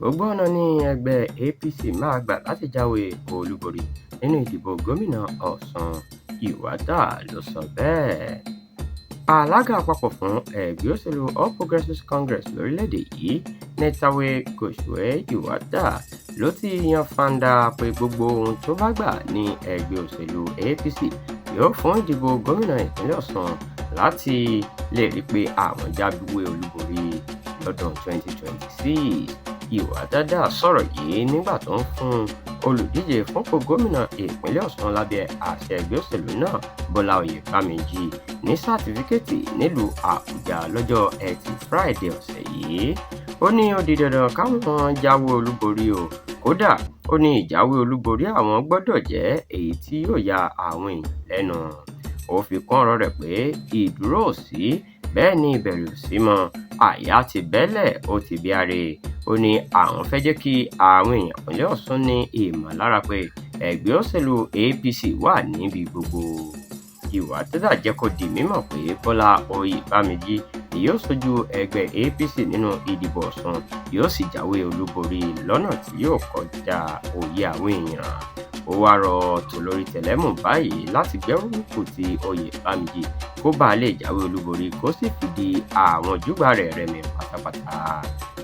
Gbogbo ọ̀nà ni ẹgbẹ́ APC máa gbà láti jáwé olúborí nínú ìdìbò gómìnà Ọṣun. Yilwatda ló sọ bẹ́ẹ̀. Alága àpapọ̀ fún ẹgbẹ́ òṣèlú All Progressives Congress lórílẹ̀‐èdè yìí Jawe Yilwatda ló ti yan fanda pé gbogbo ohun tó bá gbà ní ẹgbẹ́ òṣèlú APC yóò fún ìdìbò gómìnà ìpínlẹ̀ Ọ̀ṣun láti lè rí pé àwọn jáwé olúborí lọ́dún 2026. Yilwatda sọ̀rọ̀ yìí nígbà tó ń fún olùdíje fúnpò gómìnà ìpínlẹ̀ Ọ̀ṣun lábẹ́ àṣẹ ẹgbẹ́ òṣèlú náà Bọ́lá Oyèbáméjì ní sátífíkẹ́ẹ̀tì nílùú Àbújá lọ́jọ́ Ẹtì Friday ọ̀sẹ̀ yìí. Ó ní ó di dandan káwọn jáwé olúborí o, kódà ó ní ìjáwé olúborí àwọn gbọ́dọ̀ jẹ́ èyí tí yóò ya àwọn èèyàn lẹ́nu. Ó fi kún ọ̀rọ̀ rẹ̀ pé ìdúró ò sí, bẹ́ẹ̀ ni ìbẹ̀rù ò sí mọ́, àyà ti bẹ́lẹ̀ ó ti bí are. Ó ní àwọn fẹ́ jẹ́ kí àwọn èèyàn ìpínlẹ̀ Ọ̀ṣun ní ìmọ̀lára pé ẹgbẹ́ òṣèlú APC wà níbi gbogbo. Yilwatda jẹ́ kó di mímọ̀ pé Bọ́lá Oyèbáméjì ni yóò ṣojú ẹgbẹ́ APC nínú ìdìbò Ọ̀ṣun, yóò sì jáwé olúborí lọ́nà tí yóò kọjá òye àwọn èèyàn. Ó wá rọ tolórí tẹlẹ́mù báyìí láti gbẹ́rùkù ti Oyèbáméjì kó bàa lè jáwé olúborí kó sì fìdí àwọn ojúgbà rẹ̀ rẹmi pátápátá.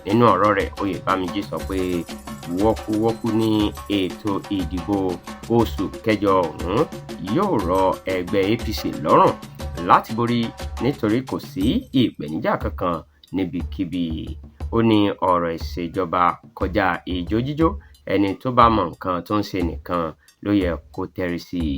Nínú ọ̀rọ̀ rẹ̀, Oyèbáméjì sọ pé wọ́kúwọ́kú ní ètò ìdìbò oṣù kẹjọ ọ̀hún yóò rọ ẹgbẹ́ APC lọ́rùn láti borí nítorí kò sí ìpèníjà kankan níbikíbi. Ó ní ọ̀rọ̀ ìṣèjọba kọjá ijó jíjó, ẹni tó bá mọ nǹkan tó ń ṣe nìkan ló yẹ kó tẹrí sí i.